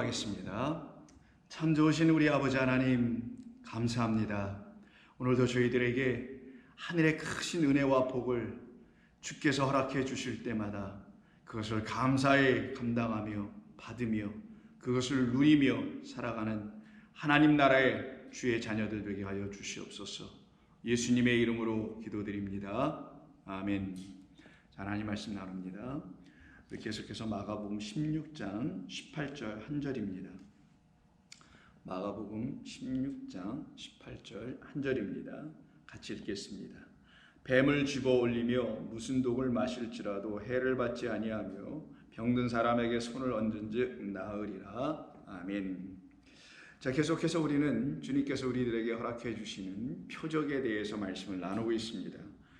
기도하겠습니다. 참 좋으신 우리 아버지 하나님, 감사합니다. 오늘도 저희들에게 하늘의 크신 은혜와 복을 주께서 허락해 주실 때마다 그것을 감사히 감당하며 받으며 그것을 누리며 살아가는 하나님 나라의 주의 자녀들 되게 하여 주시옵소서. 예수님의 이름으로 기도드립니다. 아멘. 자, 하나님 말씀 나눕니다. 계속해서 마가복음 16장 18절 한 절입니다. 마가복음 16장 18절 한 절입니다. 같이 읽겠습니다. 뱀을 집어 올리며 무슨 독을 마실지라도 해를 받지 아니하며 병든 사람에게 손을 얹은즉 나으리라. 아멘. 자, 계속해서 우리는 주님께서 우리들에게 허락해 주시는 표적에 대해서 말씀을 나누고 있습니다.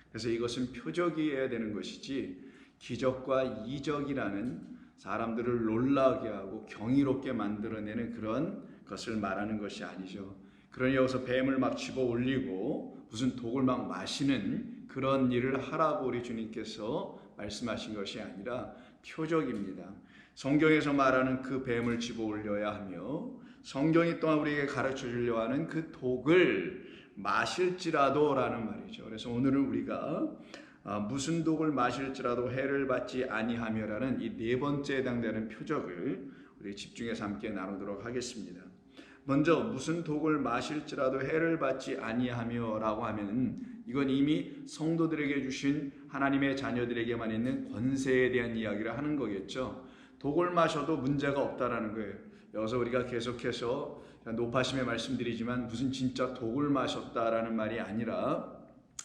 그래서 이것은 표적이어야 되는 것이지 기적과 이적이라는 사람들을 놀라게 하고 경이롭게 만들어내는 그런 것을 말하는 것이 아니죠. 그러니 여기서 뱀을 막 집어 올리고 무슨 독을 막 마시는 그런 일을 하라고 우리 주님께서 말씀하신 것이 아니라 표적입니다. 성경에서 말하는 그 뱀을 집어 올려야 하며 성경이 또한 우리에게 가르쳐 주려 하는 그 독을 마실지라도 라는 말이죠. 그래서 오늘은 우리가 무슨 독을 마실지라도 해를 받지 아니하며라는 이 네 번째에 해당되는 표적을 우리 집중해서 함께 나누도록 하겠습니다. 먼저 무슨 독을 마실지라도 해를 받지 아니하며라고 하면 이건 이미 성도들에게 주신 하나님의 자녀들에게만 있는 권세에 대한 이야기를 하는 거겠죠. 독을 마셔도 문제가 없다라는 거예요. 여기서 우리가 계속해서 노파심에 말씀드리지만 무슨 진짜 독을 마셨다라는 말이 아니라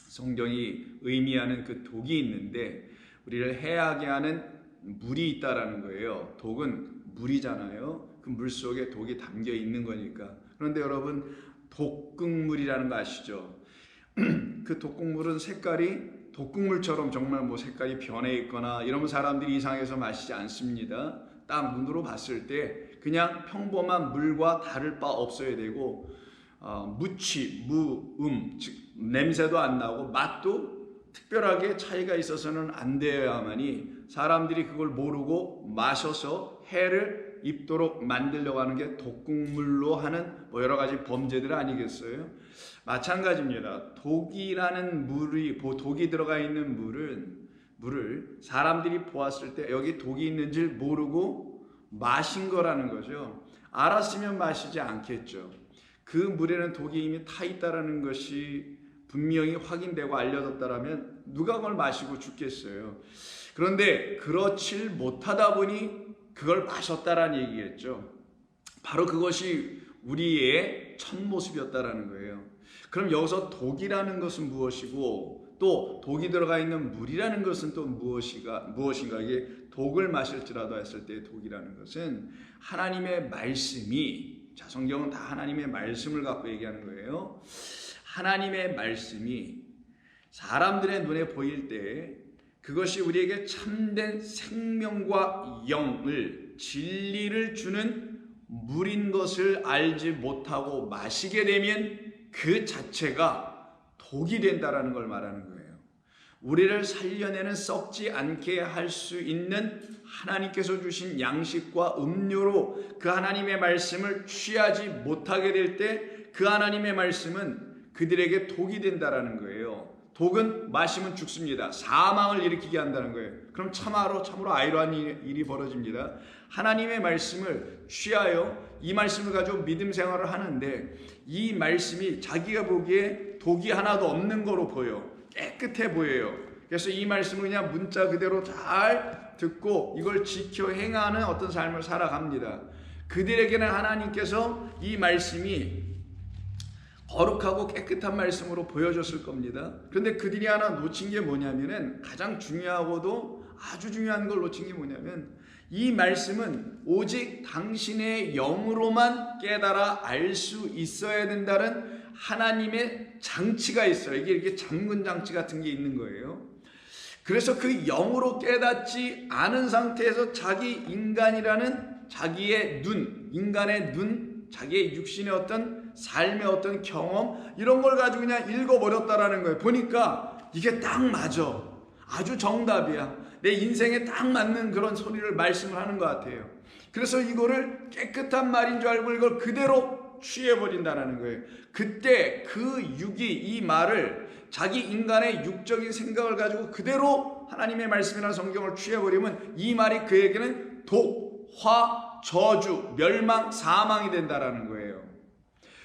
성경이 의미하는 그 독이 있는데 우리를 해하게 하는 물이 있다라는 거예요. 독은 물이잖아요. 그 물 속에 독이 담겨 있는 거니까. 그런데 여러분, 독극물이라는 거 아시죠? 그 독극물은 색깔이 독극물처럼 정말 뭐 색깔이 변해 있거나 이러면 사람들이 이상해서 마시지 않습니다. 딱 눈으로 봤을 때 그냥 평범한 물과 다를 바 없어야 되고 즉 냄새도 안 나고 맛도 특별하게 차이가 있어서는 안 되어야만이 사람들이 그걸 모르고 마셔서 해를 입도록 만들려고 하는 게 독극물로 하는 뭐 여러 가지 범죄들 아니겠어요? 마찬가지입니다. 독이라는 독이 들어가 있는 물을 사람들이 보았을 때 여기 독이 있는 줄 모르고 마신 거라는 거죠. 알았으면 마시지 않겠죠. 그 물에는 독이 이미 타 있다라는 것이 분명히 확인되고 알려졌다라면 누가 그걸 마시고 죽겠어요. 그런데 그렇질 못하다 보니 그걸 마셨다라는 얘기겠죠. 바로 그것이 우리의 첫 모습이었다라는 거예요. 그럼 여기서 독이라는 것은 무엇이고 또 독이 들어가 있는 물이라는 것은 또 무엇인가? 이게 독을 마실지라도 했을 때 독이라는 것은 하나님의 말씀이, 자, 성경은 다 하나님의 말씀을 갖고 얘기하는 거예요. 하나님의 말씀이 사람들의 눈에 보일 때 그것이 우리에게 참된 생명과 영을, 진리를 주는 물인 것을 알지 못하고 마시게 되면 그 자체가 독이 된다라는 걸 말하는 거예요. 우리를 살려내는 썩지 않게 할 수 있는 하나님께서 주신 양식과 음료로 그 하나님의 말씀을 취하지 못하게 될 때 그 하나님의 말씀은 그들에게 독이 된다라는 거예요. 독은 마시면 죽습니다. 사망을 일으키게 한다는 거예요. 그럼 참으로 아이러한 일이 벌어집니다. 하나님의 말씀을 취하여 이 말씀을 가지고 믿음 생활을 하는데 이 말씀이 자기가 보기에 독이 하나도 없는 거로 보여. 깨끗해 보여요. 그래서 이 말씀을 그냥 문자 그대로 잘 듣고 이걸 지켜 행하는 어떤 삶을 살아갑니다. 그들에게는 하나님께서 이 말씀이 거룩하고 깨끗한 말씀으로 보여줬을 겁니다. 그런데 그들이 하나 놓친 게 뭐냐면은 가장 중요하고도 아주 중요한 걸 놓친 게 뭐냐면 이 말씀은 오직 당신의 영으로만 깨달아 알 수 있어야 된다는 하나님의 장치가 있어요. 이게 이렇게 잠근 장치 같은 게 있는 거예요. 그래서 그 영으로 깨닫지 않은 상태에서 자기 인간이라는 자기의 인간의 눈, 자기의 육신의 어떤 삶의 어떤 경험 이런 걸 가지고 그냥 읽어버렸다라는 거예요. 보니까 이게 딱 맞아. 아주 정답이야. 내 인생에 딱 맞는 그런 소리를 말씀을 하는 것 같아요. 그래서 이거를 깨끗한 말인 줄 알고 이걸 그대로 취해버린다는 거예요. 그때 그 육이 이 말을 자기 인간의 육적인 생각을 가지고 그대로 하나님의 말씀이나 성경을 취해버리면 이 말이 그에게는 독, 화, 저주, 멸망, 사망이 된다는 거예요.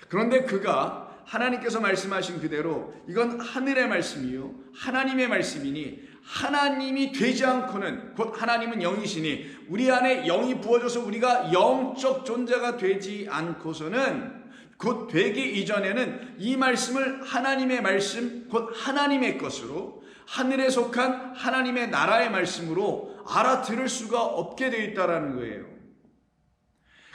그런데 그가 하나님께서 말씀하신 그대로 이건 하늘의 말씀이요 하나님의 말씀이니 하나님이 되지 않고는, 곧 하나님은 영이시니 우리 안에 영이 부어져서 우리가 영적 존재가 되지 않고서는, 곧 되기 이전에는 이 말씀을 하나님의 말씀, 곧 하나님의 것으로, 하늘에 속한 하나님의 나라의 말씀으로 알아들을 수가 없게 되어 있다는 거예요.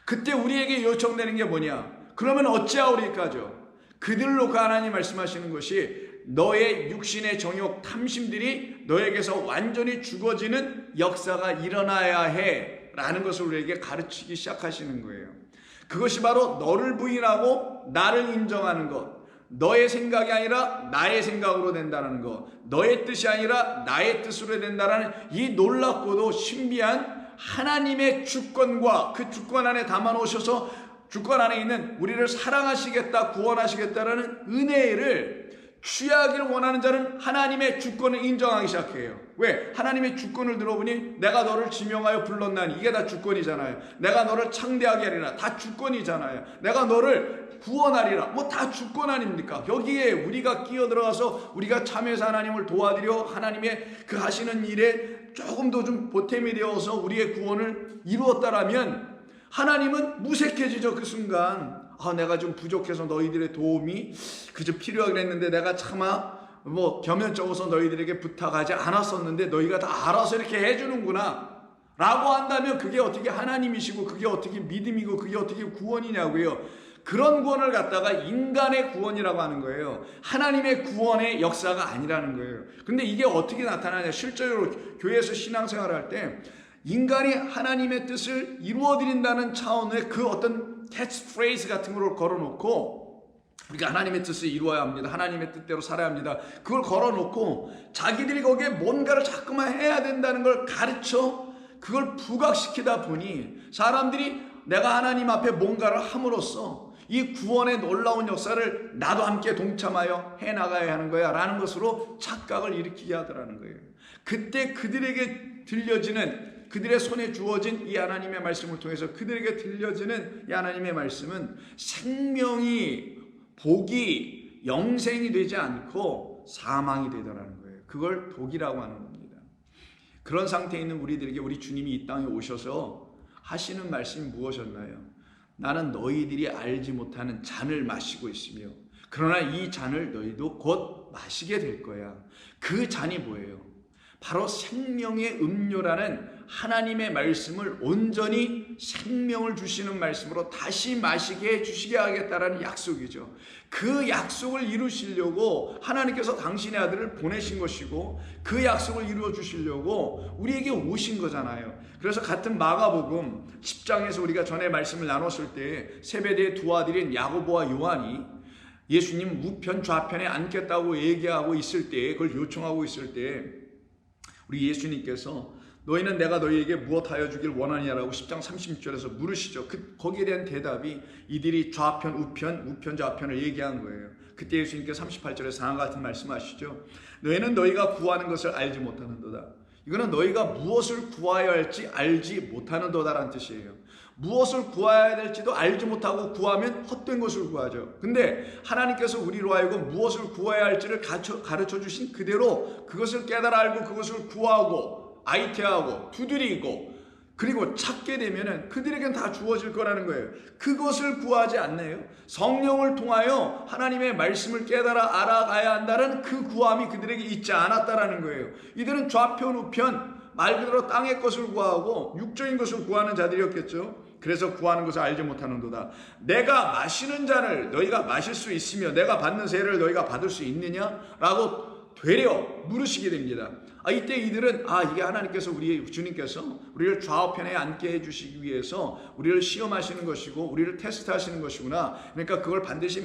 그때 우리에게 요청되는 게 뭐냐? 그러면 어찌하오리까죠? 그들로 그 하나님 말씀하시는 것이 너의 육신의 정욕 탐심들이 너에게서 완전히 죽어지는 역사가 일어나야 해 라는 것을 우리에게 가르치기 시작하시는 거예요. 그것이 바로 너를 부인하고 나를 인정하는 것, 너의 생각이 아니라 나의 생각으로 된다는 것, 너의 뜻이 아니라 나의 뜻으로 된다는 이 놀랍고도 신비한 하나님의 주권과 그 주권 안에 담아 놓으셔서 주권 안에 있는 우리를 사랑하시겠다, 구원하시겠다라는 은혜를 취하기를 원하는 자는 하나님의 주권을 인정하기 시작해요. 왜? 하나님의 주권을 들어보니 내가 너를 지명하여 불렀나니, 이게 다 주권이잖아요. 내가 너를 창대하게 하리라, 다 주권이잖아요. 내가 너를 구원하리라, 뭐 다 주권 아닙니까? 여기에 우리가 끼어들어가서 우리가 참여해서 하나님을 도와드려 하나님의 그 하시는 일에 조금 더 좀 보탬이 되어서 우리의 구원을 이루었다라면 하나님은 무색해지죠. 그 순간 내가 좀 부족해서 너희들의 도움이 그저 필요하긴 했는데 내가 차마 겸연쩍어서 너희들에게 부탁하지 않았었는데 너희가 다 알아서 이렇게 해주는구나 라고 한다면 그게 어떻게 하나님이시고 그게 어떻게 믿음이고 그게 어떻게 구원이냐고요. 그런 구원을 갖다가 인간의 구원이라고 하는 거예요. 하나님의 구원의 역사가 아니라는 거예요. 근데 이게 어떻게 나타나냐? 실제로 교회에서 신앙생활을 할 때 인간이 하나님의 뜻을 이루어드린다는 차원의 그 어떤 캐치프레이즈 같은 걸 걸어놓고, 우리가 하나님의 뜻을 이루어야 합니다, 하나님의 뜻대로 살아야 합니다, 그걸 걸어놓고 자기들이 거기에 뭔가를 자꾸만 해야 된다는 걸 가르쳐 그걸 부각시키다 보니 사람들이 내가 하나님 앞에 뭔가를 함으로써 이 구원의 놀라운 역사를 나도 함께 동참하여 해나가야 하는 거야 라는 것으로 착각을 일으키게 하더라는 거예요. 그때 그들에게 들려지는, 그들의 손에 주어진 이 하나님의 말씀을 통해서 그들에게 들려지는 이 하나님의 말씀은 생명이, 복이, 영생이 되지 않고 사망이 되더라는 거예요. 그걸 독이라고 하는 겁니다. 그런 상태에 있는 우리들에게 우리 주님이 이 땅에 오셔서 하시는 말씀이 무엇이었나요? 나는 너희들이 알지 못하는 잔을 마시고 있으며 그러나 이 잔을 너희도 곧 마시게 될 거야. 그 잔이 뭐예요? 바로 생명의 음료라는 하나님의 말씀을 온전히 생명을 주시는 말씀으로 다시 마시게 해주시게 하겠다라는 약속이죠. 그 약속을 이루시려고 하나님께서 당신의 아들을 보내신 것이고 그 약속을 이루어 주시려고 우리에게 오신 거잖아요. 그래서 같은 마가복음 10장에서 우리가 전에 말씀을 나눴을 때 세베대의 두 아들인 야고보와 요한이 예수님 우편 좌편에 앉겠다고 얘기하고 있을 때, 그걸 요청하고 있을 때 우리 예수님께서 너희는 내가 너희에게 무엇하여 주길 원하냐라고 10장 36절에서 물으시죠. 거기에 대한 대답이 이들이 좌편, 우편, 좌편을 얘기한 거예요. 그때 예수님께서 38절에 다음과 같은 말씀하시죠. 너희는 너희가 구하는 것을 알지 못하는도다. 이거는 너희가 무엇을 구하여야 할지 알지 못하는도다라는 뜻이에요. 무엇을 구해야 될지도 알지 못하고 구하면 헛된 것을 구하죠. 근데 하나님께서 우리로 하여금 무엇을 구해야 할지를 가르쳐 주신 그대로 그것을 깨달아 알고 그것을 구하고 아이테하고 두드리고 그리고 찾게 되면은 그들에겐 다 주어질 거라는 거예요. 그것을 구하지 않네요. 성령을 통하여 하나님의 말씀을 깨달아 알아가야 한다는 그 구함이 그들에게 있지 않았다라는 거예요. 이들은 좌편 우편 말 그대로 땅의 것을 구하고 육적인 것을 구하는 자들이었겠죠. 그래서 구하는 것을 알지 못하는도다. 내가 마시는 잔을 너희가 마실 수 있으며 내가 받는 세를 너희가 받을 수 있느냐라고 되려 물으시게 됩니다. 이때 이들은 이게 하나님께서 우리 주님께서 우리를 좌우편에 앉게 해주시기 위해서 우리를 시험하시는 것이고 우리를 테스트하시는 것이구나. 그러니까 그걸 반드시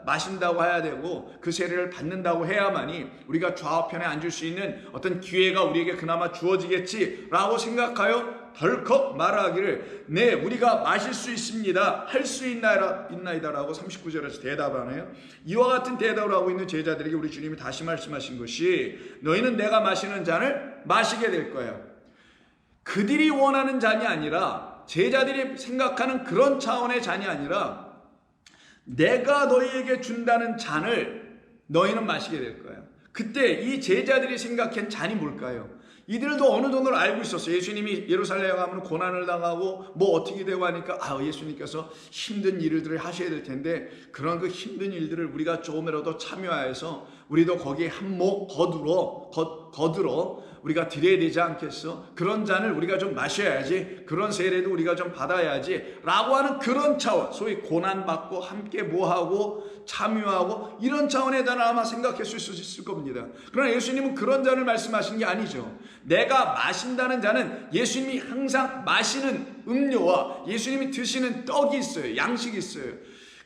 마신다고 해야 되고 그 세례를 받는다고 해야만이 우리가 좌우편에 앉을 수 있는 어떤 기회가 우리에게 그나마 주어지겠지라고 생각하여 덜컥 말하기를 네 우리가 마실 수 있습니다. 할 수 있나이다라고 39절에서 대답하네요. 이와 같은 대답을 하고 있는 제자들에게 우리 주님이 다시 말씀하신 것이 너희는 내가 마시는 잔을 마시게 될 거야. 그들이 원하는 잔이 아니라 제자들이 생각하는 그런 차원의 잔이 아니라 내가 너희에게 준다는 잔을 너희는 마시게 될 거야. 그때 이 제자들이 생각한 잔이 뭘까요? 이들도 어느 정도를 알고 있었어요. 예수님이 예루살렘에 가면 고난을 당하고 뭐 어떻게 되고 하니까 예수님께서 힘든 일들을 하셔야 될 텐데 그런 그 힘든 일들을 우리가 조금이라도 참여해서 우리도 거기에 한몫 거들어 우리가 드려야 되지 않겠어? 그런 잔을 우리가 좀 마셔야지, 그런 세례도 우리가 좀 받아야지 라고 하는 그런 차원, 소위 고난받고 함께 뭐하고 참여하고 이런 차원에 대한 아마 생각했을 수 있을 겁니다. 그러나 예수님은 그런 잔을 말씀하신 게 아니죠. 내가 마신다는 잔은 예수님이 항상 마시는 음료와 예수님이 드시는 떡이 있어요. 양식이 있어요.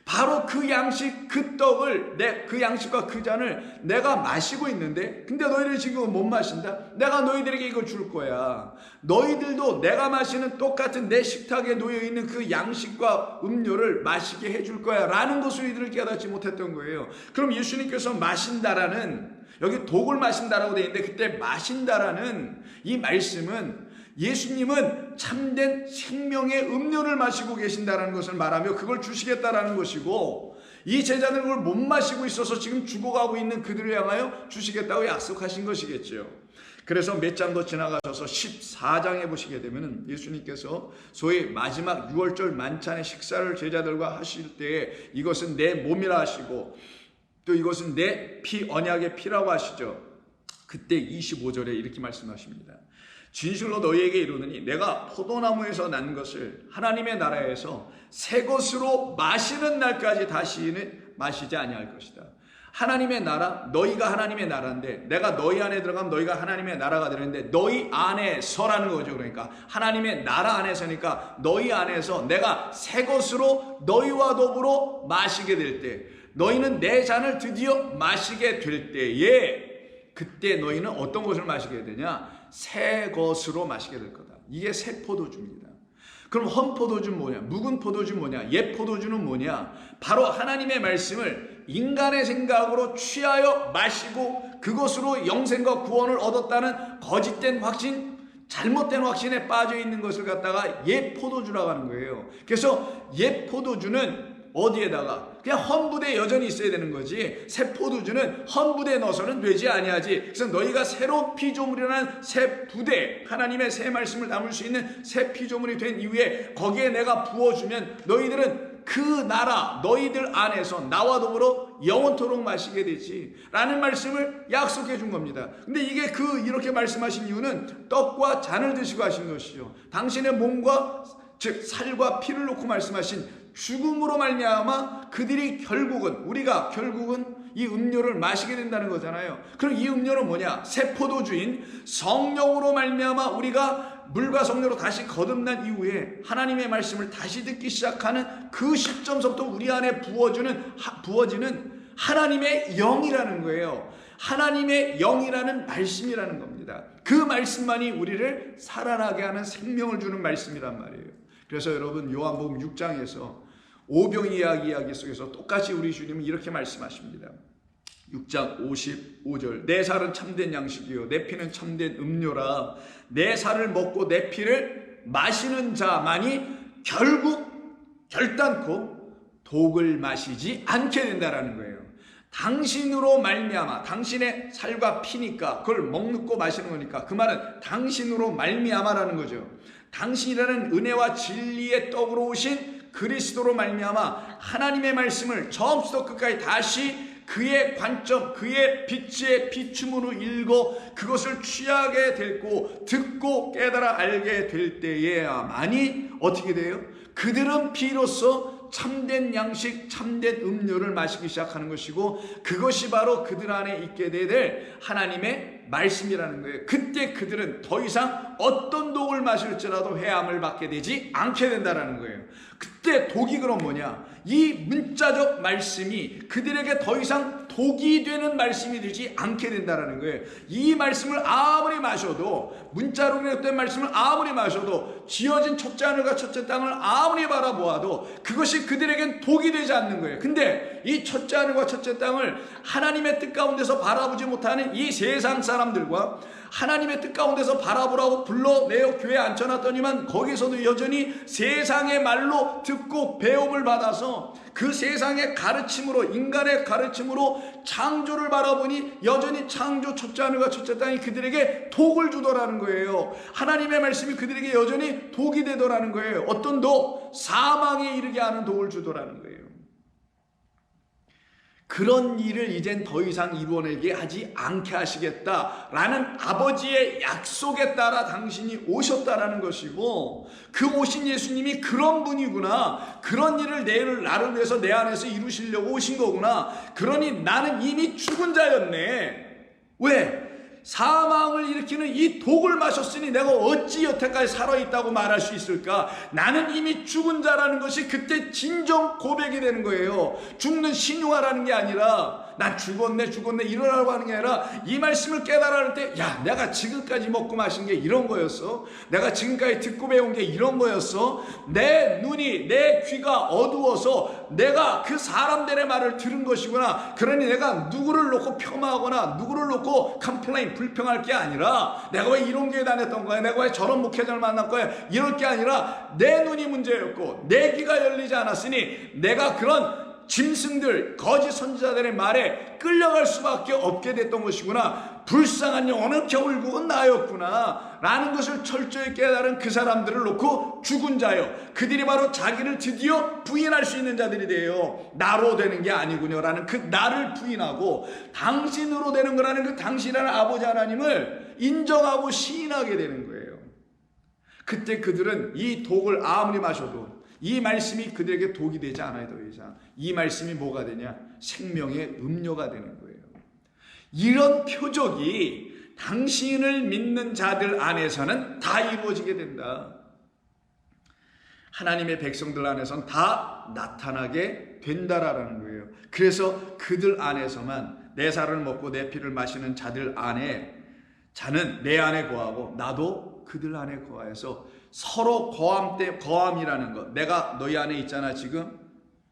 바로 그 양식, 그 떡을, 그 양식과 그 잔을 내가 마시고 있는데, 근데 너희들 지금 못 마신다? 내가 너희들에게 이걸 줄 거야. 너희들도 내가 마시는 똑같은 내 식탁에 놓여있는 그 양식과 음료를 마시게 해줄 거야. 라는 것을 이들을 깨닫지 못했던 거예요. 그럼 예수님께서 마신다라는, 여기 독을 마신다라고 되어 있는데, 그때 마신다라는 이 말씀은 예수님은 참된 생명의 음료를 마시고 계신다는 것을 말하며 그걸 주시겠다라는 것이고, 이 제자들은 그걸 못 마시고 있어서 지금 죽어가고 있는 그들을 향하여 주시겠다고 약속하신 것이겠죠. 그래서 몇 장 더 지나가셔서 14장에 보시게 되면 예수님께서 소위 마지막 6월절 만찬의 식사를 제자들과 하실 때에 이것은 내 몸이라 하시고 또 이것은 내 피, 언약의 피라고 하시죠. 그때 25절에 이렇게 말씀하십니다. 진실로 너희에게 이르노니 내가 포도나무에서 난 것을 하나님의 나라에서 새 것으로 마시는 날까지 다시는 마시지 아니할 것이다. 하나님의 나라, 너희가 하나님의 나라인데 내가 너희 안에 들어가면 너희가 하나님의 나라가 되는데 너희 안에서라는 거죠. 그러니까 하나님의 나라 안에서니까 너희 안에서 내가 새 것으로 너희와 더불어 마시게 될 때, 너희는 내 잔을 드디어 마시게 될 때에 그때 너희는 어떤 것을 마시게 되냐? 새 것으로 마시게 될 거다. 이게 새 포도주입니다. 그럼 헌 포도주는 뭐냐? 묵은 포도주는 뭐냐? 옛 포도주는 뭐냐? 바로 하나님의 말씀을 인간의 생각으로 취하여 마시고 그것으로 영생과 구원을 얻었다는 거짓된 확신, 잘못된 확신에 빠져 있는 것을 갖다가 옛 포도주라고 하는 거예요. 그래서 옛 포도주는 어디에다가 그냥 헌부대에 여전히 있어야 되는 거지, 새 포도주는 헌부대에 넣어서는 되지 아니하지. 그래서 너희가 새로운 피조물이라는 새 부대, 하나님의 새 말씀을 담을 수 있는 새 피조물이 된 이후에 거기에 내가 부어주면 너희들은 그 나라, 너희들 안에서 나와 더불어 영원토록 마시게 되지 라는 말씀을 약속해 준 겁니다. 근데 이게 이렇게 말씀하신 이유는 떡과 잔을 드시고 하신 것이죠. 당신의 몸과 즉 살과 피를 놓고 말씀하신 죽음으로 말미암아 그들이 우리가 결국은 이 음료를 마시게 된다는 거잖아요. 그럼 이 음료는 뭐냐? 새 포도주인 성령으로 말미암아 우리가 물과 성령으로 다시 거듭난 이후에 하나님의 말씀을 다시 듣기 시작하는 그 시점서부터 우리 안에 부어지는 하나님의 영이라는 거예요. 하나님의 영이라는 말씀이라는 겁니다. 그 말씀만이 우리를 살아나게 하는 생명을 주는 말씀이란 말이에요. 그래서 여러분 요한복음 6장에서 오병 이야기 속에서 똑같이 우리 주님은 이렇게 말씀하십니다. 6장 55절 내 살은 참된 양식이요 내 피는 참된 음료라. 내 살을 먹고 내 피를 마시는 자만이 결단코 독을 마시지 않게 된다라는 거예요. 당신으로 말미암아, 당신의 살과 피니까 그걸 먹고 마시는 거니까 그 말은 당신으로 말미암아라는 거죠. 당신이라는 은혜와 진리의 떡으로 오신 그리스도로 말미암아 하나님의 말씀을 처음부터 끝까지 다시 그의 관점, 그의 빛의 비춤으로 읽어 그것을 취하게 되고 듣고 깨달아 알게 될 때에야만이 어떻게 돼요? 그들은 비로소 참된 양식, 참된 음료를 마시기 시작하는 것이고, 그것이 바로 그들 안에 있게 될 하나님의 말씀이라는 거예요. 그때 그들은 더 이상 어떤 독을 마실지라도 해함을 받게 되지 않게 된다는 거예요. 그때 독이 그럼 뭐냐? 이 문자적 말씀이 그들에게 더 이상 독이 되는 말씀이 되지 않게 된다는 거예요. 이 말씀을 아무리 마셔도, 문자로 기록된 말씀을 아무리 마셔도, 지어진 첫째 하늘과 첫째 땅을 아무리 바라보아도 그것이 그들에겐 독이 되지 않는 거예요. 근데 이 첫째 하늘과 첫째 땅을 하나님의 뜻 가운데서 바라보지 못하는 이 세상 사람들과 하나님의 뜻 가운데서 바라보라고 불러내어 교회에 앉혀놨더니만 거기서도 여전히 세상의 말로 듣고 배움을 받아서 그 세상의 가르침으로, 인간의 가르침으로 창조를 바라보니 여전히 창조 첫째 하늘과 첫째 땅이 그들에게 독을 주더라는 거예요. 하나님의 말씀이 그들에게 여전히 독이 되더라는 거예요. 어떤 독? 사망에 이르게 하는 독을 주더라는 거예요. 그런 일을 이젠 더 이상 이루어내게 하지 않게 하시겠다라는 아버지의 약속에 따라 당신이 오셨다라는 것이고, 그 오신 예수님이 그런 분이구나, 그런 일을 나를 위해서 내 안에서 이루시려고 오신 거구나. 그러니 나는 이미 죽은 자였네. 왜? 사망을 일으키는 이 독을 마셨으니 내가 어찌 여태까지 살아있다고 말할 수 있을까? 나는 이미 죽은 자라는 것이 그때 진정 고백이 되는 거예요. 죽는 신용하라는 게 아니라, 난 죽었네 일어나라고 하는 게 아니라, 이 말씀을 깨달아 할 때, 야, 내가 지금까지 먹고 마신 게 이런 거였어. 내가 지금까지 듣고 배운 게 이런 거였어. 내 눈이, 내 귀가 어두워서 내가 그 사람들의 말을 들은 것이구나. 그러니 내가 누구를 놓고 폄하하거나 누구를 놓고 컴플레인, 불평할 게 아니라, 내가 왜 이런 교회 다녔던 거야, 내가 왜 저런 목회자를 만날 거야, 이럴 게 아니라 내 눈이 문제였고 내 귀가 열리지 않았으니 내가 그런 짐승들, 거짓 선지자들의 말에 끌려갈 수밖에 없게 됐던 것이구나. 불쌍한 영혼은 겨울국은 나였구나 라는 것을 철저히 깨달은 그 사람들을 놓고 죽은 자요, 그들이 바로 자기를 드디어 부인할 수 있는 자들이 돼요. 나로 되는 게 아니군요 라는 그 나를 부인하고, 당신으로 되는 거라는 그 당신이라는 아버지 하나님을 인정하고 시인하게 되는 거예요. 그때 그들은 이 독을 아무리 마셔도 이 말씀이 그들에게 독이 되지 않아요. 더 이상 이 말씀이 뭐가 되냐? 생명의 음료가 되는 거예요. 이런 표적이 당신을 믿는 자들 안에서는 다 이루어지게 된다. 하나님의 백성들 안에서는 다 나타나게 된다라는 거예요. 그래서 그들 안에서만, 내 살을 먹고 내 피를 마시는 자들 안에, 자는 내 안에 거하고 나도 그들 안에 거하여서 서로 거함이라는 것, 내가 너희 안에 있잖아 지금,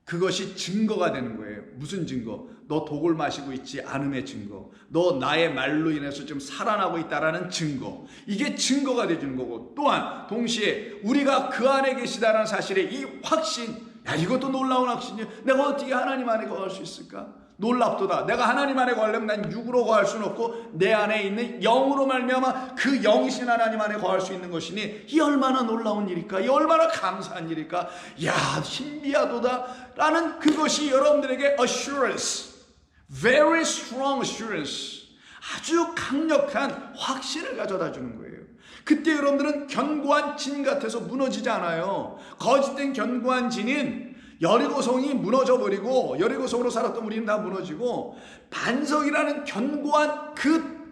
그것이 증거가 되는 거예요. 무슨 증거? 너 독을 마시고 있지 않음의 증거, 너 나의 말로 인해서 좀 살아나고 있다라는 증거, 이게 증거가 되주는 거고, 또한 동시에 우리가 그 안에 계시다라는 사실의 이 확신, 야, 이것도 놀라운 확신이야. 내가 어떻게 하나님 안에 거할 수 있을까? 놀랍도다. 내가 하나님 안에 거하려면 난 육으로 거할 수는 없고 내 안에 있는 영으로 말미암아 그 영이신 하나님 안에 거할 수 있는 것이니, 이 얼마나 놀라운 일일까? 이 얼마나 감사한 일일까? 야, 신비하도다 라는 그것이 여러분들에게 assurance, very strong assurance, 아주 강력한 확신을 가져다 주는 거예요. 그때 여러분들은 견고한 진 같아서 무너지지 않아요. 거짓된 견고한 진인 여리고성이 무너져버리고, 여리고성으로 살았던 우리는 다 무너지고, 반석이라는 견고한 그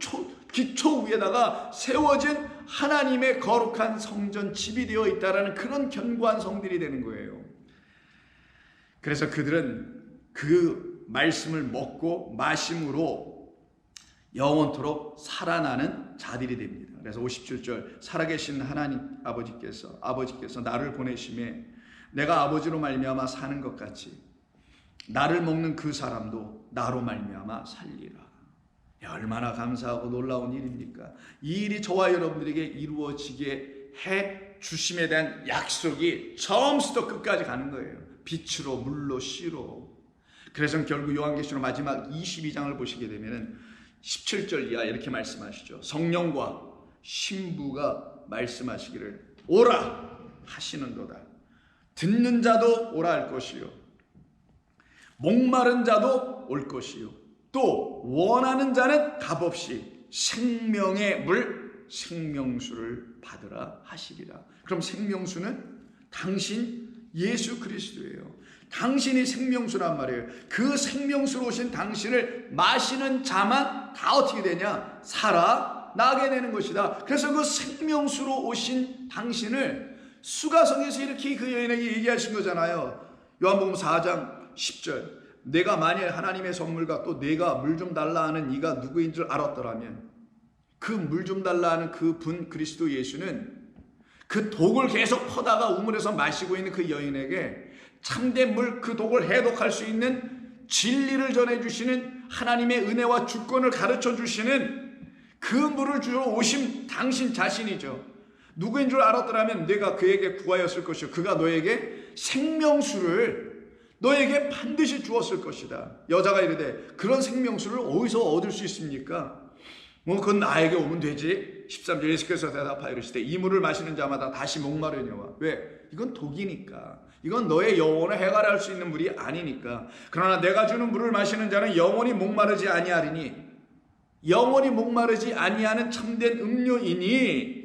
기초 위에다가 세워진 하나님의 거룩한 성전 집이 되어 있다라는 그런 견고한 성들이 되는 거예요. 그래서 그들은 그 말씀을 먹고 마심으로 영원토록 살아나는 자들이 됩니다. 그래서 57절, 살아계신 하나님 아버지께서 나를 보내심에 내가 아버지로 말미암아 사는 것 같이 나를 먹는 그 사람도 나로 말미암아 살리라. 얼마나 감사하고 놀라운 일입니까? 이 일이 저와 여러분들에게 이루어지게 해 주심에 대한 약속이 처음부터 끝까지 가는 거예요. 빛으로, 물로, 씨로. 그래서 결국 요한계시록 마지막 22장을 보시게 되면 17절 이하 이렇게 말씀하시죠. 성령과 신부가 말씀하시기를 오라 하시는도다. 듣는 자도 오라 할 것이요, 목마른 자도 올 것이요, 또 원하는 자는 값없이 생명의 물, 생명수를 받으라 하시리라. 그럼 생명수는 당신 예수 그리스도예요. 당신이 생명수란 말이에요. 그 생명수로 오신 당신을 마시는 자만 다 어떻게 되냐? 살아나게 되는 것이다. 그래서 그 생명수로 오신 당신을 수가성에서 이렇게 그 여인에게 얘기하신 거잖아요. 요한복음 4장 10절. 내가 만일 하나님의 선물과 또 내가 물 좀 달라 하는 이가 누구인 줄 알았더라면, 그 물 좀 달라 하는 그 분 그리스도 예수는 그 독을 계속 퍼다가 우물에서 마시고 있는 그 여인에게 참된 물, 그 독을 해독할 수 있는 진리를 전해주시는 하나님의 은혜와 주권을 가르쳐 주시는 그 물을 주러 오신 당신 자신이죠. 누구인 줄 알았더라면 내가 그에게 구하였을 것이요 그가 너에게 생명수를 너에게 반드시 주었을 것이다. 여자가 이르되 그런 생명수를 어디서 얻을 수 있습니까? 그건 나에게 오면 되지. 13절 예수께서 대답하여 이르시되 이 물을 마시는 자마다 다시 목마르냐와. 왜? 이건 독이니까. 이건 너의 영혼을 해갈할 수 있는 물이 아니니까. 그러나 내가 주는 물을 마시는 자는 영원히 목마르지 아니하리니, 영원히 목마르지 아니하는 참된 음료이니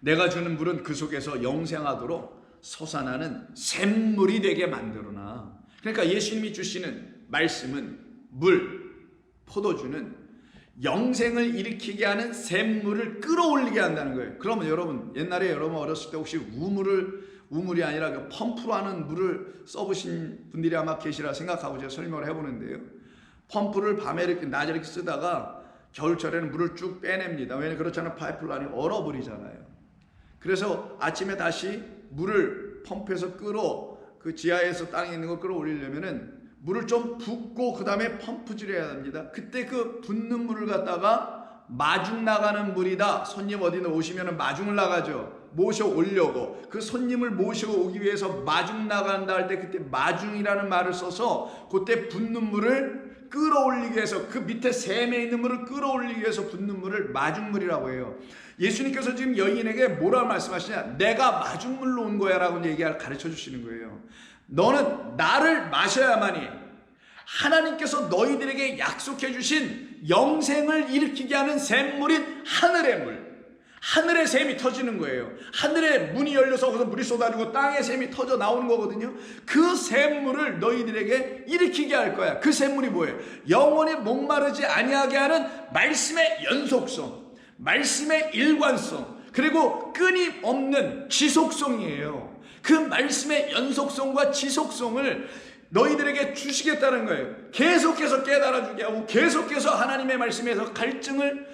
내가 주는 물은 그 속에서 영생하도록 솟아나는 샘물이 되게 만들어놔. 그러니까 예수님이 주시는 말씀은 물, 포도주는 영생을 일으키게 하는 샘물을 끌어올리게 한다는 거예요. 그러면 여러분, 옛날에 여러분 어렸을 때 혹시 우물이 아니라 그 펌프로 하는 물을 써보신 분들이 아마 계시라 생각하고 제가 설명을 해보는데요. 펌프를 밤에 이렇게 낮에 이렇게 쓰다가 겨울철에는 물을 쭉 빼냅니다. 왜냐하면 그렇지 않으면 파이프라인이 얼어버리잖아요. 그래서 아침에 다시 물을 펌프에서 그 지하에서 땅에 있는 걸 끌어올리려면은 물을 좀 붓고 그 다음에 펌프질을 해야 됩니다. 그때 그 붓는 물을 갖다가 마중 나가는 물이다. 손님 어디 오시면 마중을 나가죠. 모셔 오려고. 그 손님을 모시고 오기 위해서 마중 나간다 할 때 그때 마중이라는 말을 써서 그때 붓는 물을 끌어올리기 위해서, 그 밑에 샘에 있는 물을 끌어올리기 위해서 붓는 물을 마중물이라고 해요. 예수님께서 지금 여인에게 뭐라 말씀하시냐? 내가 마중물로 온 거야 라고 가르쳐 주시는 거예요. 너는 나를 마셔야만이 하나님께서 너희들에게 약속해 주신 영생을 일으키게 하는 샘물인 하늘의 물, 하늘의 샘이 터지는 거예요. 하늘의 문이 열려서 거기서 물이 쏟아지고 땅의 샘이 터져 나오는 거거든요. 그 샘물을 너희들에게 일으키게 할 거야. 그 샘물이 뭐예요? 영원히 목마르지 아니하게 하는 말씀의 연속성, 말씀의 일관성, 그리고 끊임없는 지속성이에요. 그 말씀의 연속성과 지속성을 너희들에게 주시겠다는 거예요. 계속해서 깨달아주게 하고 계속해서 하나님의 말씀에서 갈증을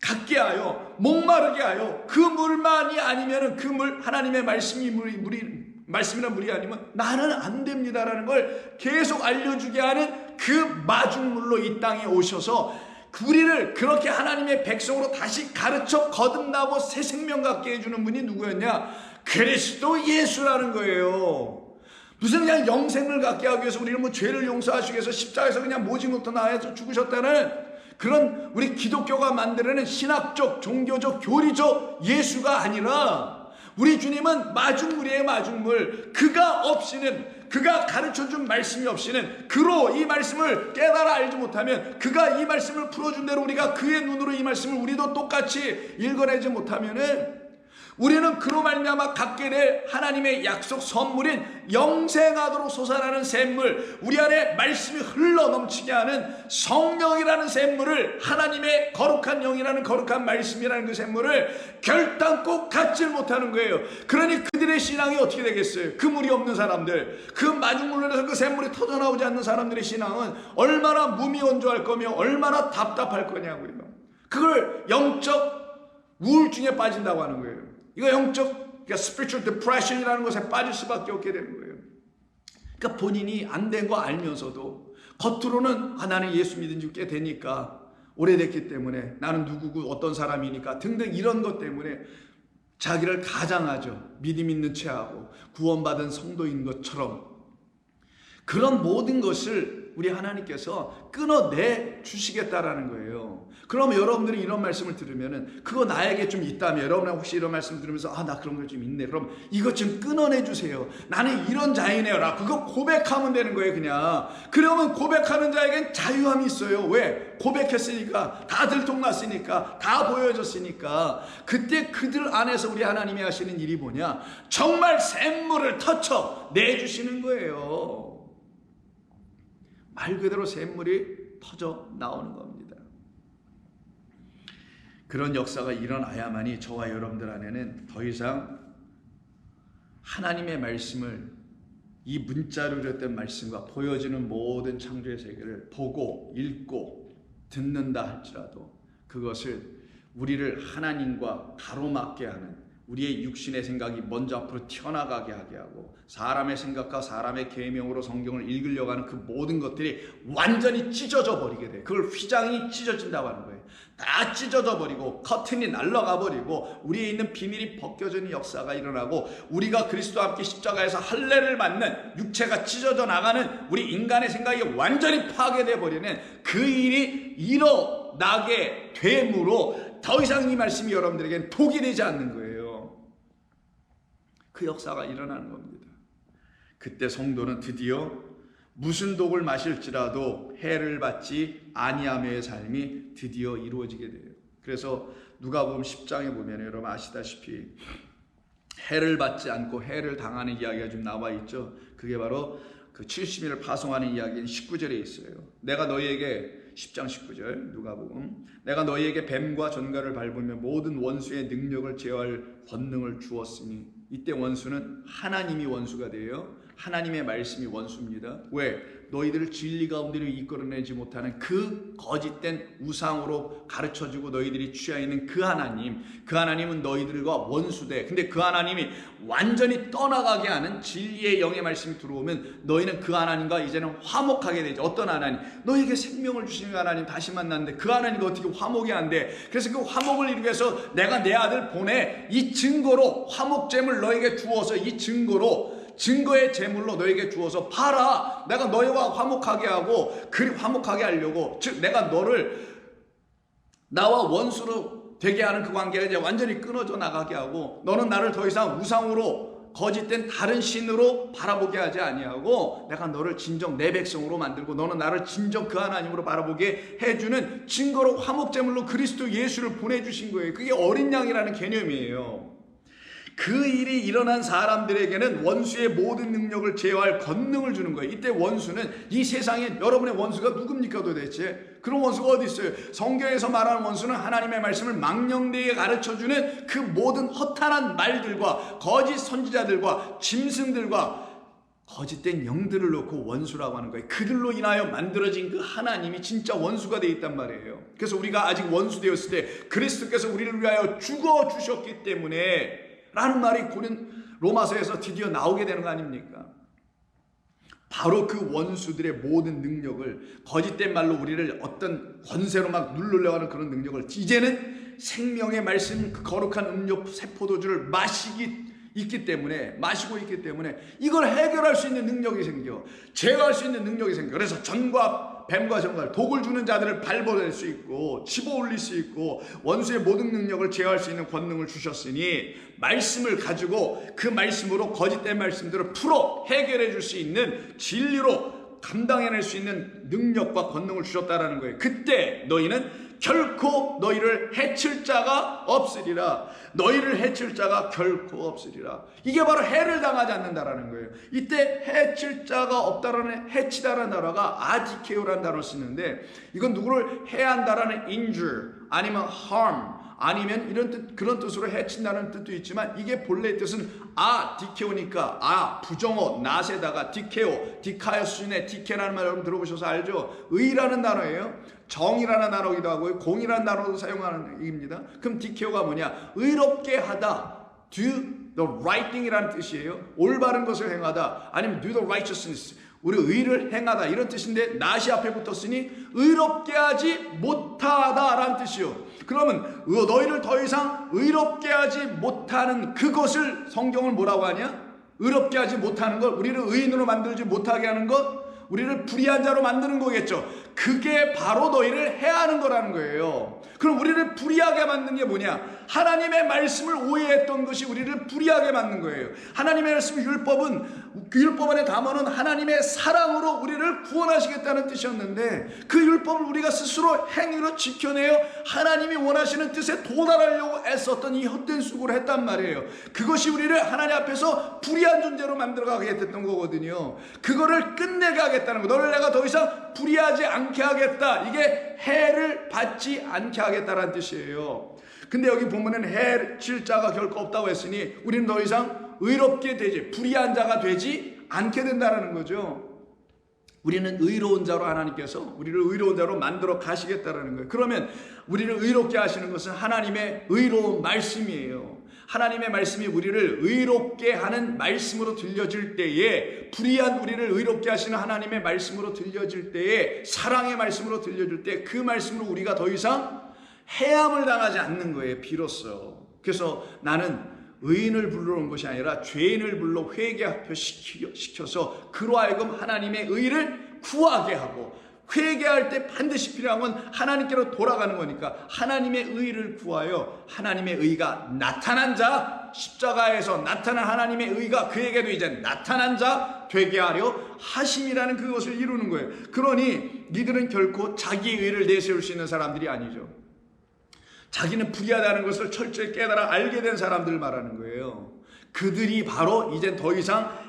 갖게 하여 목마르게 하여 그 물만이 아니면 그 물, 하나님의 말씀이 말씀이나 물이 아니면 나는 안 됩니다라는 걸 계속 알려주게 하는 그 마중물로 이 땅에 오셔서 우리를 그렇게 하나님의 백성으로 다시 가르쳐 거듭나고 새 생명 갖게 해주는 분이 누구였냐? 그리스도 예수라는 거예요. 무슨 그냥 영생을 갖게 하기 위해서 우리는 죄를 용서하시기 위해서 십자가에서 그냥 모진부터 나와서 죽으셨다는 그런 우리 기독교가 만들어낸 신학적, 종교적, 교리적 예수가 아니라 우리 주님은 마중물이에요. 마중물. 그가 없이는, 그가 가르쳐준 말씀이 없이는, 그로 이 말씀을 깨달아 알지 못하면, 그가 이 말씀을 풀어준 대로 우리가 그의 눈으로 이 말씀을 우리도 똑같이 읽어내지 못하면은 우리는 그로 말미암아 갖게 될 하나님의 약속 선물인 영생하도록 솟아나는 샘물, 우리 안에 말씀이 흘러넘치게 하는 성령이라는 샘물을, 하나님의 거룩한 영이라는 거룩한 말씀이라는 그 샘물을 결단코 갖지 못하는 거예요. 그러니 그들의 신앙이 어떻게 되겠어요? 그 물이 없는 사람들, 그 마중물에서 그 샘물이 터져나오지 않는 사람들의 신앙은 얼마나 무미건조할 거며 얼마나 답답할 거냐고요. 그걸 영적 우울증에 빠진다고 하는 거예요. 이거 그러니까 spiritual depression이라는 것에 빠질 수밖에 없게 되는 거예요. 그러니까 본인이 안 된 거 알면서도 겉으로는 나는 예수 믿은 지 꽤 되니까, 오래됐기 때문에, 나는 누구고 어떤 사람이니까 등등 이런 것 때문에 자기를 가장하죠. 믿음 있는 체하고 구원받은 성도인 것처럼. 그런 모든 것을 우리 하나님께서 끊어내 주시겠다라는 거예요. 그러면 여러분들이 이런 말씀을 들으면은 그거 나에게 좀 있다면 여러분 혹시 이런 말씀 들으면서 나 그런 거 좀 있네. 그럼 이것 좀 끊어내 주세요. 나는 이런 자이네요. 라 그거 고백하면 되는 거예요, 그냥. 그러면 고백하는 자에겐 자유함이 있어요. 왜? 고백했으니까, 다 들통났으니까, 다 보여졌으니까. 그때 그들 안에서 우리 하나님이 하시는 일이 뭐냐? 정말 샘물을 터쳐 내주시는 거예요. 말 그대로 샘물이 터져 나오는 겁니다. 그런 역사가 일어나야만이 저와 여러분들 안에는 더 이상 하나님의 말씀을, 이 문자로 이랬던 말씀과 보여지는 모든 창조의 세계를 보고 읽고 듣는다 할지라도 그것을 우리를 하나님과 가로막게 하는, 우리의 육신의 생각이 먼저 앞으로 튀어나가게 하게 하고 사람의 생각과 사람의 계명으로 성경을 읽으려고 하는 그 모든 것들이 완전히 찢어져 버리게 돼. 그걸 휘장이 찢어진다고 하는 거예요. 다 찢어져 버리고 커튼이 날아가 버리고 우리에 있는 비밀이 벗겨지는 역사가 일어나고 우리가 그리스도와 함께 십자가에서 할례를 받는, 육체가 찢어져 나가는 우리 인간의 생각이 완전히 파괴돼 버리는 그 일이 일어나게 되므로 더 이상 이 말씀이 여러분들에게는 독이 되지 않는 거예요. 그 역사가 일어나는 겁니다. 그때 성도는 드디어 무슨 독을 마실지라도 해를 받지 아니하며의 삶이 드디어 이루어지게 돼요. 그래서 누가복음 10장에 보면 여러분 아시다시피 해를 받지 않고 해를 당하는 이야기가 좀 나와 있죠. 그게 바로 그 70일을 파송하는 이야기인 19절에 있어요. 내가 너희에게 10장 19절 누가복음, 내가 너희에게 뱀과 전갈을 밟으며 모든 원수의 능력을 제어할 권능을 주었으니, 이때 원수는 하나님이 원수가 돼요. 하나님의 말씀이 원수입니다. 왜? 너희들을 진리 가운데로 이끌어내지 못하는 그 거짓된 우상으로 가르쳐주고 너희들이 취하있는 그 하나님, 그 하나님은 너희들과 원수돼. 근데 그 하나님이 완전히 떠나가게 하는 진리의 영의 말씀이 들어오면 너희는 그 하나님과 이제는 화목하게 되죠. 어떤 하나님? 너희에게 생명을 주시는 하나님 다시 만났는데 그 하나님이 어떻게 화목이 안 돼? 그래서 그 화목을 이루기 위해서 내가 내 아들 보내, 이 증거로 화목잼을 너에게 주어서, 이 증거의 제물로 너에게 주어서 봐라. 내가 너희와 화목하게 하고, 그리 화목하게 하려고, 즉 내가 너를 나와 원수로 되게 하는 그 관계가 이제 완전히 끊어져 나가게 하고, 너는 나를 더 이상 우상으로, 거짓된 다른 신으로 바라보게 하지 아니하고, 내가 너를 진정 내 백성으로 만들고 너는 나를 진정 그 하나님으로 바라보게 해주는 증거로 화목제물로 그리스도 예수를 보내주신 거예요. 그게 어린 양이라는 개념이에요. 그 일이 일어난 사람들에게는 원수의 모든 능력을 제어할 권능을 주는 거예요. 이때 원수는, 이 세상에 여러분의 원수가 누굽니까 도대체? 그런 원수가 어디 있어요? 성경에서 말하는 원수는 하나님의 말씀을 망령되게 가르쳐주는 그 모든 허탄한 말들과 거짓 선지자들과 짐승들과 거짓된 영들을 놓고 원수라고 하는 거예요. 그들로 인하여 만들어진 그 하나님이 진짜 원수가 되어 있단 말이에요. 그래서 우리가 아직 원수 되었을 때 그리스도께서 우리를 위하여 죽어주셨기 때문에 라는 말이 로마서에서 드디어 나오게 되는 거 아닙니까? 바로 그 원수들의 모든 능력을, 거짓된 말로 우리를 어떤 권세로 막 누르려고 하는 그런 능력을 이제는 생명의 말씀, 그 거룩한 음료 세포도주를 마시고 있기 때문에 이걸 해결할 수 있는 능력이 생겨, 제어할 수 있는 능력이 생겨. 그래서 뱀과 전갈, 독을 주는 자들을 밟아낼 수 있고 집어 올릴 수 있고 원수의 모든 능력을 제어할 수 있는 권능을 주셨으니, 말씀을 가지고 그 말씀으로 거짓된 말씀들을 풀어 해결해 줄 수 있는, 진리로 감당해낼 수 있는 능력과 권능을 주셨다라는 거예요. 그때 너희는 결코 너희를 해칠 자가 없으리라. 너희를 해칠 자가 결코 없으리라. 이게 바로 해를 당하지 않는다라는 거예요. 이때 해칠 자가 없다라는, 해치다라는 단어가 아디케오라는 단어를 쓰는데, 이건 누구를 해한다라는 injure 아니면 harm 아니면 이런 뜻, 그런 뜻으로 해친다는 뜻도 있지만, 이게 본래의 뜻은 디케오니까 부정어 낫에다가 디카이오스의 디케라는 말 여러분 들어보셔서 알죠? 의라는 단어예요. 정이라는 단어이기도 하고요, 공이라는 단어도 사용하는 얘기입니다. 그럼 디케오가 뭐냐? 의롭게 하다, do the right thing이라는 뜻이에요. 올바른 것을 행하다, 아니면 do the righteousness, 우리 의를 행하다, 이런 뜻인데 낫이 앞에 붙었으니 의롭게 하지 못하다라는 뜻이요. 그러면 너희를 더 이상 의롭게 하지 못하는 그것을 성경을 뭐라고 하냐? 의롭게 하지 못하는 것, 우리를 의인으로 만들지 못하게 하는 것, 우리를 불의한 자로 만드는 거겠죠. 그게 바로 너희를 해하는 거라는 거예요. 그럼 우리를 불의하게 만든 게 뭐냐? 하나님의 말씀을 오해했던 것이 우리를 불의하게 만든 거예요. 하나님의 말씀 율법 안에 담아놓은 하나님의 사랑으로 우리를 구원하시겠다는 뜻이었는데, 그 율법을 우리가 스스로 행위로 지켜내어 하나님이 원하시는 뜻에 도달하려고 애썼던 이 헛된 수고를 했단 말이에요. 그것이 우리를 하나님 앞에서 불의한 존재로 만들어가게 됐던 거거든요. 그거를 끝내게 하겠다는 거. 너를 내가 더 이상 불의하지 않게 하겠다. 이게 해를 받지 않게 하겠다라는 뜻이에요. 근데 여기 보면은 해칠 자가 결코 없다고 했으니 우리는 더 이상 의롭게 되지, 불의한 자가 되지 않게 된다는 거죠. 우리는 의로운 자로 하나님께서 우리를 의로운 자로 만들어 가시겠다라는 거예요. 그러면 우리를 의롭게 하시는 것은 하나님의 의로운 말씀이에요. 하나님의 말씀이 우리를 의롭게 하는 말씀으로 들려질 때에, 불의한 우리를 의롭게 하시는 하나님의 말씀으로 들려질 때에, 사랑의 말씀으로 들려질 때, 그 말씀으로 우리가 더 이상 해함을 당하지 않는 거예요. 비로소. 그래서 나는 의인을 불러 온 것이 아니라 죄인을 불러 회개시켜서 그로 하여금 하나님의 의를 구하게 하고, 회개할 때 반드시 필요한 건 하나님께로 돌아가는 거니까 하나님의 의를 구하여 하나님의 의가 나타난 자, 십자가에서 나타난 하나님의 의가 그에게도 이제 나타난 자 되게 하려 하심이라는 그것을 이루는 거예요. 그러니 니들은 결코 자기 의를 내세울 수 있는 사람들이 아니죠. 자기는 불의하다는 것을 철저히 깨달아 알게 된 사람들 말하는 거예요. 그들이 바로 이제 더 이상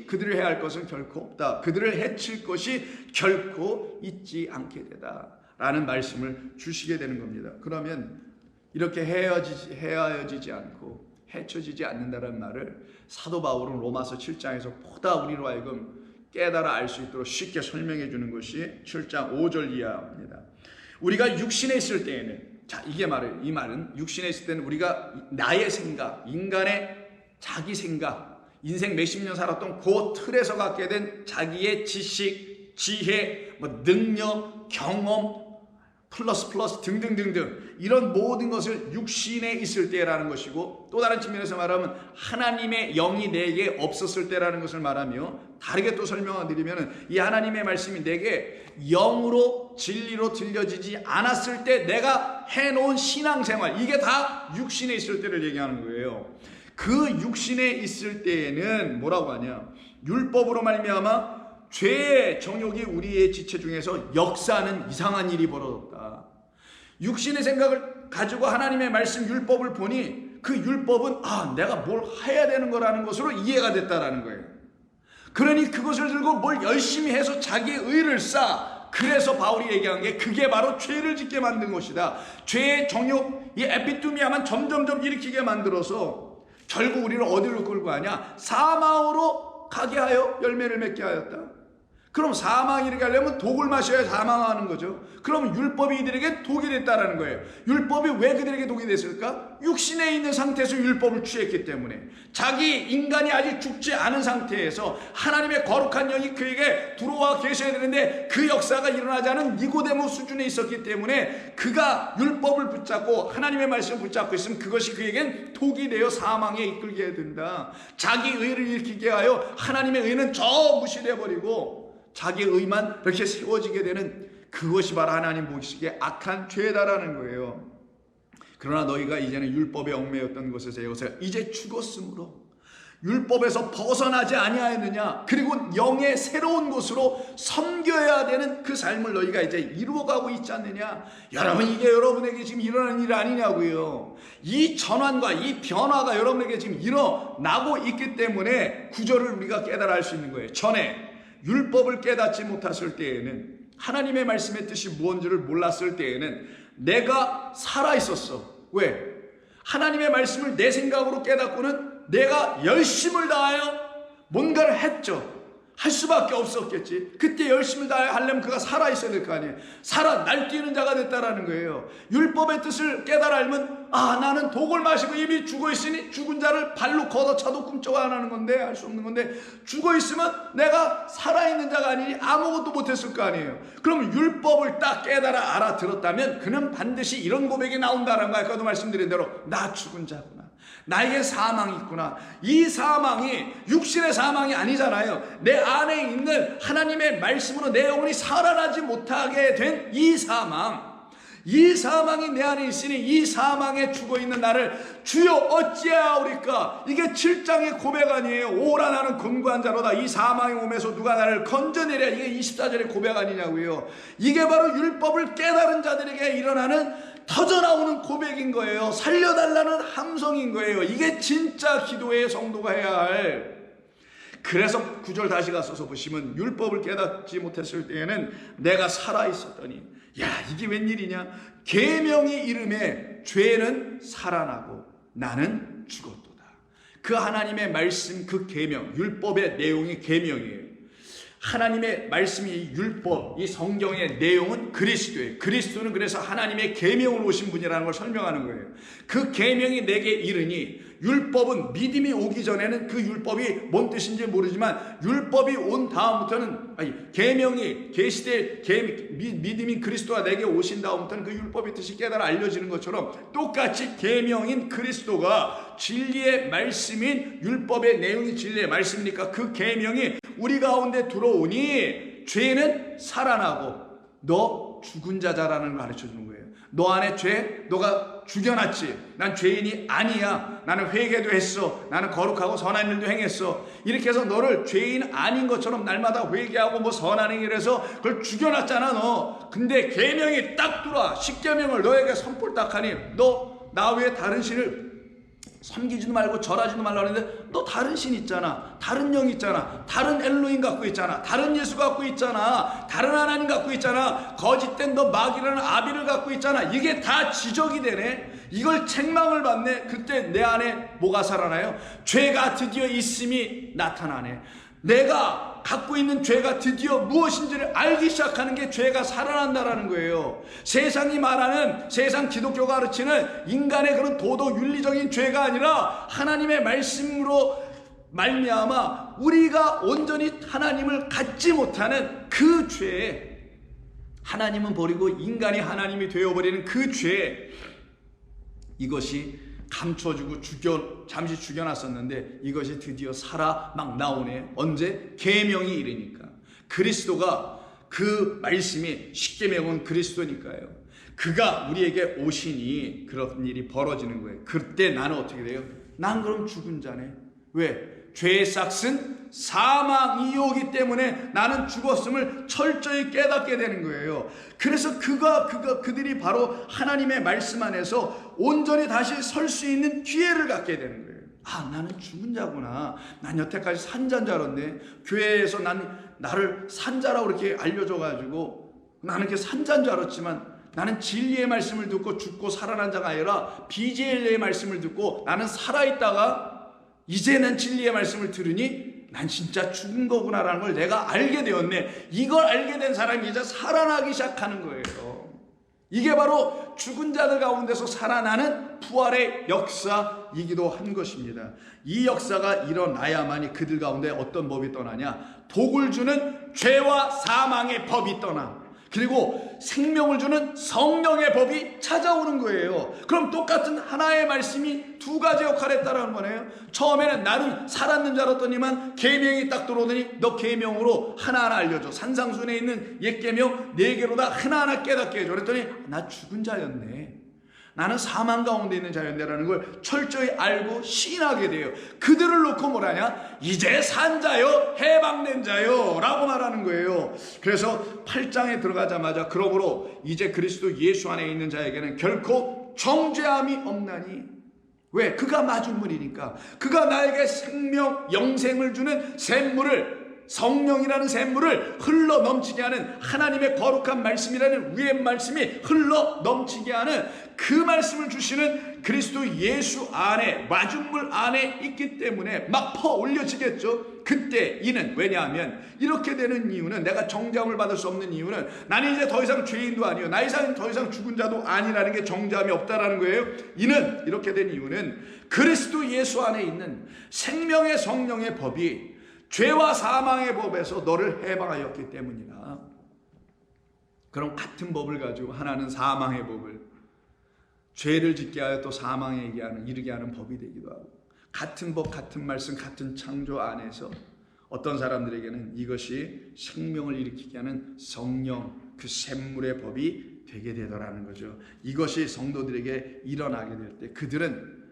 그들을 해할 것은 결코 없다. 그들을 해칠 것이 결코 있지 않게 되다. 라는 말씀을 주시게 되는 겁니다. 그러면 이렇게 헤어지지 않고 해쳐지지 않는다는 말을 사도 바울은 로마서 7장에서 보다 우리로 하여금 깨달아 알 수 있도록 쉽게 설명해 주는 것이 7장 5절 이하입니다. 우리가 육신에 있을 때에는, 이 말은 육신에 있을 때는 우리가 나의 생각, 인간의 자기 생각, 인생 몇십 년 살았던 그 틀에서 갖게 된 자기의 지식, 지혜, 능력, 경험, 플러스 등등등등 이런 모든 것을 육신에 있을 때라는 것이고, 또 다른 측면에서 말하면 하나님의 영이 내게 없었을 때라는 것을 말하며, 다르게 또 설명을 드리면 이 하나님의 말씀이 내게 영으로 진리로 들려지지 않았을 때 내가 해놓은 신앙생활, 이게 다 육신에 있을 때를 얘기하는 거예요. 그 육신에 있을 때에는 뭐라고 하냐, 율법으로 말미암아 죄의 정욕이 우리의 지체 중에서 역사하는 이상한 일이 벌어졌다. 육신의 생각을 가지고 하나님의 말씀 율법을 보니 그 율법은 내가 뭘 해야 되는 거라는 것으로 이해가 됐다라는 거예요. 그러니 그것을 들고 뭘 열심히 해서 자기의 의를 쌓아. 그래서 바울이 얘기한 게 그게 바로 죄를 짓게 만든 것이다. 죄의 정욕, 이 에피투미아만 점점점 일으키게 만들어서 결국 우리를 어디로 끌고 가냐? 사망으로 가게 하여 열매를 맺게 하였다. 그럼 사망이 이렇게 하려면 독을 마셔야 사망하는 거죠. 그럼 율법이 이들에게 독이 됐다라는 거예요. 율법이 왜 그들에게 독이 됐을까? 육신에 있는 상태에서 율법을 취했기 때문에, 자기 인간이 아직 죽지 않은 상태에서 하나님의 거룩한 영이 그에게 들어와 계셔야 되는데 그 역사가 일어나지 않은 니고데모 수준에 있었기 때문에 그가 율법을 붙잡고 하나님의 말씀을 붙잡고 있으면 그것이 그에겐 독이 되어 사망에 이끌게 된다. 자기 의를 일으키게 하여 하나님의 의는 저 무시되어 버리고 자기 의만 이렇게 세워지게 되는, 그것이 바로 하나님 보시기에 악한 죄다라는 거예요. 그러나 너희가 이제는 율법에 얽매였던 것에서 이제 죽었으므로 율법에서 벗어나지 아니하였느냐, 그리고 영의 새로운 곳으로 섬겨야 되는 그 삶을 너희가 이제 이루어가고 있지 않느냐. 여러분, 이게 여러분에게 지금 일어나는 일 아니냐고요. 이 전환과 이 변화가 여러분에게 지금 일어나고 있기 때문에 구절을 우리가 깨달아 알 수 있는 거예요. 전에 율법을 깨닫지 못했을 때에는, 하나님의 말씀의 뜻이 무언지를 몰랐을 때에는 내가 살아있었어. 왜? 하나님의 말씀을 내 생각으로 깨닫고는 내가 열심을 다하여 뭔가를 했죠. 할 수밖에 없었겠지. 그때 열심을 다하여 하려면 그가 살아있어야 될 거 아니에요. 날뛰는 자가 됐다라는 거예요. 율법의 뜻을 깨달아 알면 나는 독을 마시고 이미 죽어있으니 죽은 자를 발로 걷어차도 꿈쩍 안 하는 건데, 할 수 없는 건데, 죽어있으면 내가 살아있는 자가 아니니 아무것도 못했을 거 아니에요. 그럼 율법을 딱 깨달아 알아들었다면 그는 반드시 이런 고백이 나온다는 거예요. 아까도 말씀드린 대로 나 죽은 자구나. 나에게 사망이 있구나. 이 사망이 육신의 사망이 아니잖아요. 내 안에 있는 하나님의 말씀으로 내 영혼이 살아나지 못하게 된 이 사망, 이 사망이 내 안에 있으니 이 사망에 죽어있는 나를 주여 어찌하오리까. 이게 7장의 고백 아니에요. 오라 나는 곤고한 자로다. 이 사망의 몸에서 누가 나를 건져내랴. 이게 24절의 고백 아니냐고요. 이게 바로 율법을 깨달은 자들에게 일어나는 터져나오는 고백인 거예요. 살려달라는 함성인 거예요. 이게 진짜 기도의 성도가 해야 할. 그래서 9절 다시 가서 보시면 율법을 깨닫지 못했을 때에는 내가 살아있었더니, 야 이게 웬일이냐. 계명이 이름에 죄는 살아나고 나는 죽었도다. 그 하나님의 말씀, 그 계명, 율법의 내용이 계명이에요. 하나님의 말씀이 율법, 이 성경의 내용은 그리스도예요. 그리스도는 그래서 하나님의 계명으로 오신 분이라는 걸 설명하는 거예요. 그 계명이 내게 이르니, 율법은 믿음이 오기 전에는 그 율법이 뭔 뜻인지 모르지만 율법이 온 다음부터는, 계명이 계시될 믿음인 그리스도가 내게 오신 다음부터는 그 율법의 뜻이 깨달아 알려지는 것처럼 똑같이 계명인 그리스도가 진리의 말씀인 율법의 내용이 진리의 말씀이니까 그 계명이 우리 가운데 들어오니 죄는 살아나고 너 죽은 자자라는 걸 가르쳐주는 거예요. 너 안에 죄, 너가 죽여놨지. 난 죄인이 아니야. 나는 회개도 했어. 나는 거룩하고 선한 일도 행했어. 이렇게 해서 너를 죄인 아닌 것처럼 날마다 회개하고 뭐 선한 행위를 해서 그걸 죽여놨잖아 너. 근데 계명이 딱 들어와. 십계명을 너에게 선포를 딱 하니 너 나 외에 다른 신을 섬기지도 말고 절하지도 말라고 했는데 너 다른 신 있잖아. 다른 영 있잖아. 다른 엘로힘 갖고 있잖아. 다른 예수 갖고 있잖아. 다른 하나님 갖고 있잖아. 거짓된 너 마귀라는 아비를 갖고 있잖아. 이게 다 지적이 되네. 이걸 책망을 받네. 그때 내 안에 뭐가 살아나요? 죄가 드디어 있음이 나타나네. 내가 갖고 있는 죄가 드디어 무엇인지를 알기 시작하는 게 죄가 살아난다라는 거예요. 세상이 말하는, 세상 기독교가 가르치는 인간의 그런 도덕 윤리적인 죄가 아니라 하나님의 말씀으로 말미암아 우리가 온전히 하나님을 갖지 못하는 그 죄, 하나님은 버리고 인간이 하나님이 되어버리는 그 죄, 이것이 감춰주고 잠시 죽여놨었는데 이것이 드디어 살아 막 나오네. 언제? 계명이 이르니까. 그리스도가, 그 말씀이 십계명은 그리스도니까요. 그가 우리에게 오시니 그런 일이 벌어지는 거예요. 그때 나는 어떻게 돼요? 난 그럼 죽은 자네. 왜? 죄의 삭은 사망이 오기 때문에 나는 죽었음을 철저히 깨닫게 되는 거예요. 그래서 그들이 바로 하나님의 말씀 안에서 온전히 다시 설 수 있는 기회를 갖게 되는 거예요. 아, 나는 죽은 자구나. 난 여태까지 산자인 줄 알았네. 교회에서 나를 산자라고 이렇게 알려줘가지고 나는 이렇게 산자인 줄 알았지만 나는 진리의 말씀을 듣고 죽고 살아난 자가 아니라 비진리의 말씀을 듣고 나는 살아있다가 이제는 진리의 말씀을 들으니 난 진짜 죽은 거구나라는 걸 내가 알게 되었네. 이걸 알게 된 사람이 이제 살아나기 시작하는 거예요. 이게 바로 죽은 자들 가운데서 살아나는 부활의 역사이기도 한 것입니다. 이 역사가 일어나야만이 그들 가운데 어떤 법이 떠나냐? 복을 주는 죄와 사망의 법이 떠나, 그리고 생명을 주는 성령의 법이 찾아오는 거예요. 그럼 똑같은 하나의 말씀이 두 가지 역할을 했다는 거네요. 처음에는 나는 살았는 줄 알았더니만 계명이 딱 들어오더니 너 계명으로 하나하나 알려줘. 산상순에 있는 옛 계명 4개로 다 하나하나 깨닫게 해줘. 그랬더니 나 죽은 자였네. 나는 사망 가운데 있는 자였네라는 걸 철저히 알고 시인하게 돼요. 그들을 놓고 뭐라냐? 이제 산 자요, 해방된 자요 라고 말하는 거예요. 그래서 8장에 들어가자마자 그러므로 이제 그리스도 예수 안에 있는 자에게는 결코 정죄함이 없나니. 왜? 그가 마중물이니까. 그가 나에게 생명, 영생을 주는 샘물을, 성령이라는 샘물을 흘러 넘치게 하는 하나님의 거룩한 말씀이라는 위의 말씀이 흘러 넘치게 하는 그 말씀을 주시는 그리스도 예수 안에, 마중물 안에 있기 때문에 막 퍼 올려지겠죠. 그때 이는, 왜냐하면 이렇게 되는 이유는, 내가 정죄함을 받을 수 없는 이유는 나는 이제 더 이상 죄인도 아니요, 나 이상 더 이상 죽은 자도 아니라는 게 정죄함이 없다라는 거예요. 이는, 이렇게 된 이유는 그리스도 예수 안에 있는 생명의 성령의 법이 죄와 사망의 법에서 너를 해방하였기 때문이다. 그럼 같은 법을 가지고 하나는 사망의 법을, 죄를 짓게 하여 또 사망에 이르게 하는 법이 되기도 하고, 같은 법, 같은 말씀, 같은 창조 안에서 어떤 사람들에게는 이것이 생명을 일으키게 하는 성령, 그 샘물의 법이 되게 되더라는 거죠. 이것이 성도들에게 일어나게 될 때 그들은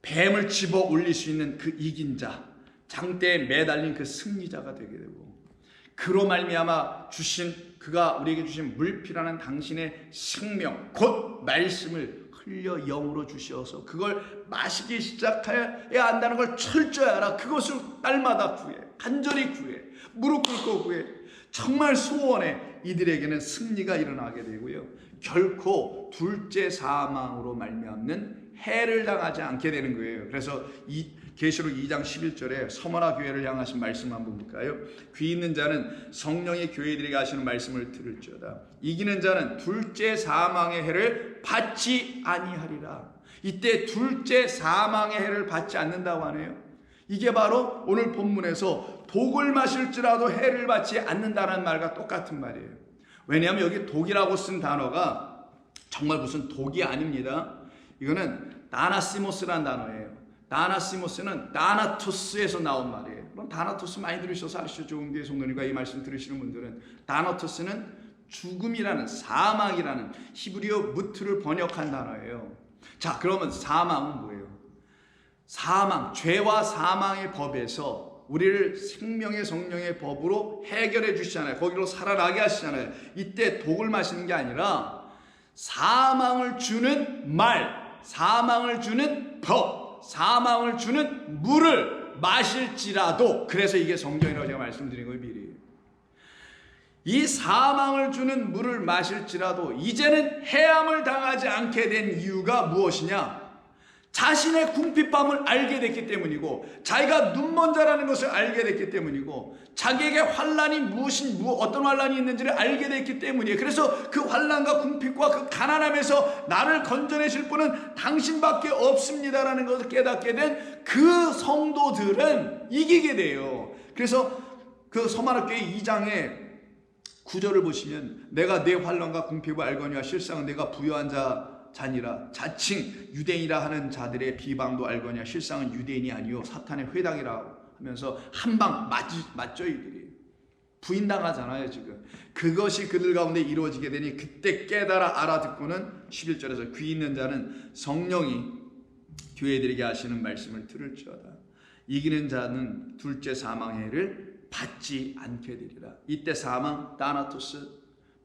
뱀을 집어 올릴 수 있는 그 이긴 자, 장대에 매달린 그 승리자가 되게 되고, 그로 말미암아 그가 우리에게 주신 물피라는 당신의 생명, 곧 말씀을 흘려 영으로 주셔서 그걸 마시기 시작해야 한다는 걸 철저히 알아. 그것을 날마다 구해, 간절히 구해, 무릎 꿇고 구해. 정말 소원해. 이들에게는 승리가 일어나게 되고요, 결코 둘째 사망으로 말미암는 해를 당하지 않게 되는 거예요. 그래서 이 계시록 2장 11절에 서머나 교회를 향하신 말씀 한번 볼까요? 귀 있는 자는 성령의 교회들에게 하시는 말씀을 들을지어다. 이기는 자는 둘째 사망의 해를 받지 아니하리라. 이때 둘째 사망의 해를 받지 않는다고 하네요. 이게 바로 오늘 본문에서 독을 마실지라도 해를 받지 않는다는 말과 똑같은 말이에요. 왜냐하면 여기 독이라고 쓴 단어가 정말 무슨 독이 아닙니다. 이거는 다나시모스라는 단어예요. 다나시모스는 다나토스에서 나온 말이에요. 그럼 다나토스 많이 들으셔서 아시죠? 좋은 교회 성도님과 이 말씀 들으시는 분들은 다나토스는 죽음이라는, 사망이라는 히브리어 무트를 번역한 단어예요. 자, 그러면 사망은 뭐예요? 사망, 죄와 사망의 법에서 우리를 생명의 성령의 법으로 해결해 주시잖아요. 거기로 살아나게 하시잖아요. 이때 독을 마시는 게 아니라 사망을 주는 말, 사망을 주는 법, 사망을 주는 물을 마실지라도, 그래서 이게 성경이라고 제가 말씀드린 거예요. 미리 이 사망을 주는 물을 마실지라도 이제는 해함을 당하지 않게 된 이유가 무엇이냐? 자신의 궁핍함을 알게 됐기 때문이고, 자기가 눈먼 자라는 것을 알게 됐기 때문이고, 자기에게 환난이 어떤 환난이 있는지를 알게 됐기 때문이에요. 그래서 그 환난과 궁핍과 그 가난함에서 나를 건져내실 분은 당신밖에 없습니다라는 것을 깨닫게 된 그 성도들은 이기게 돼요. 그래서 그 서마르교회 2장의 9절을 보시면, 내가 내 환난과 궁핍을 알거니와 실상은 내가 부요한 자니라. 자칭 유대인이라 하는 자들의 비방도 알거니와 실상은 유대인이 아니요 사탄의 회당이라 하면서 한방 맞죠. 이들이 부인당하잖아요. 지금 그것이 그들 가운데 이루어지게 되니 그때 깨달아 알아듣고는 11절에서 귀 있는 자는 성령이 교회들에게 하시는 말씀을 들을지어다. 이기는 자는 둘째 사망의 해를 받지 않게 되리라. 이때 사망, 다나토스,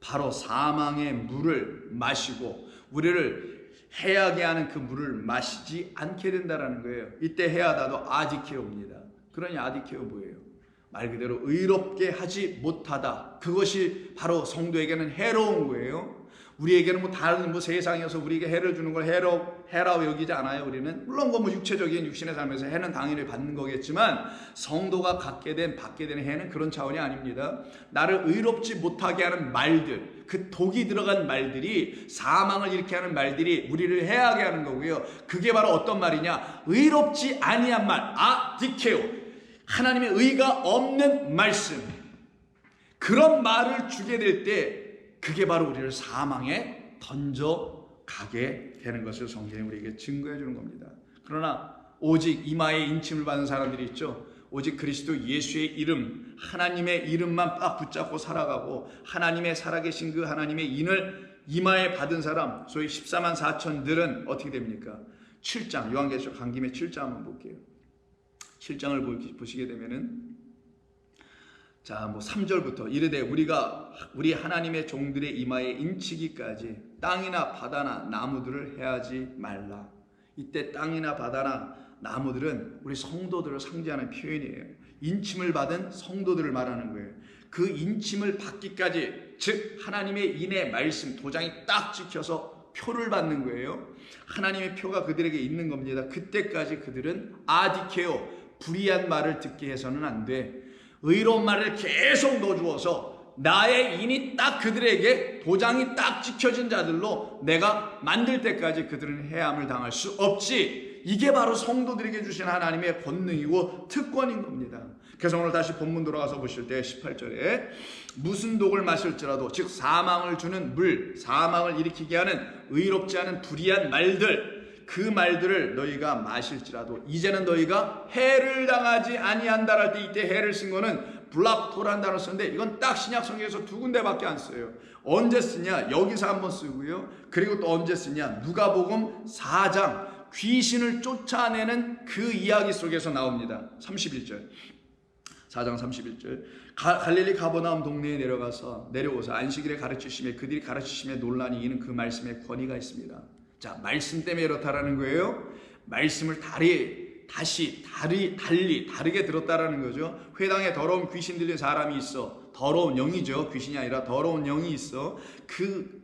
바로 사망의 물을 마시고 우리를 해하게 하는 그 물을 마시지 않게 된다는 거예요. 이때 해하다도 아디케오입니다. 그러니 아디케오 뭐예요? 말 그대로 의롭게 하지 못하다. 그것이 바로 성도에게는 해로운 거예요. 우리에게는 다른 세상에서 우리에게 해를 주는 걸 해라고 여기지 않아요. 우리는 물론 육체적인 육신의 삶에서 해는 당연히 받는 거겠지만, 성도가 받게 된 해는 그런 차원이 아닙니다. 나를 의롭지 못하게 하는 말들, 그 독이 들어간 말들이, 사망을 일으키게 하는 말들이 우리를 해하게 하는 거고요. 그게 바로 어떤 말이냐? 의롭지 아니한 말, 아디케오, 하나님의 의가 없는 말씀, 그런 말을 주게 될 때 그게 바로 우리를 사망에 던져가게 되는 것을 성경이 우리에게 증거해 주는 겁니다. 그러나 오직 이마에 인침을 받은 사람들이 있죠. 오직 그리스도 예수의 이름, 하나님의 이름만 딱 붙잡고 살아가고 하나님의 살아계신 그 하나님의 인을 이마에 받은 사람, 소위 14만 4천들은 어떻게 됩니까? 7장, 요한계시록 간 김에 7장 한번 볼게요. 7장을 보시게 되면은, 자, 3절부터 이르되 우리 하나님의 종들의 이마에 인치기까지 땅이나 바다나 나무들을 해하지 말라. 이때 땅이나 바다나 나무들은 우리 성도들을 상징하는 표현이에요. 인침을 받은 성도들을 말하는 거예요. 그 인침을 받기까지, 즉 하나님의 인의 말씀, 도장이 딱 찍혀서 표를 받는 거예요. 하나님의 표가 그들에게 있는 겁니다. 그때까지 그들은 아디케오, 불의한 말을 듣게 해서는 안 돼. 의로운 말을 계속 넣어주어서 나의 인이 딱 그들에게 도장이 딱 찍혀진 자들로 내가 만들 때까지 그들은 해함을 당할 수 없지. 이게 바로 성도들에게 주신 하나님의 권능이고 특권인 겁니다. 그래서 오늘 다시 본문 돌아가서 보실 때 18절에 무슨 독을 마실지라도, 즉 사망을 주는 물, 사망을 일으키게 하는 의롭지 않은 불의한 말들, 그 말들을 너희가 마실지라도 이제는 너희가 해를 당하지 아니한다 할 때, 이때 해를 쓴 거는 블랍토라는 단어를 썼는데 이건 딱 신약 성경에서 두 군데밖에 안 써요. 언제 쓰냐? 여기서 한번 쓰고요. 그리고 또 언제 쓰냐? 누가복음 4장 귀신을 쫓아내는 그 이야기 속에서 나옵니다. 31절. 4장 31절. 갈릴리 가버나움 동네에 내려오사 안식일에 가르치심에 그들이 가르치심에 논란이 이는 그 말씀에 권위가 있습니다. 자, 말씀 때문에 이렇다라는 거예요. 말씀을 다르게 들었다라는 거죠. 회당에 더러운 귀신 들린 사람이 있어. 더러운 영이죠. 귀신이 아니라 더러운 영이 있어.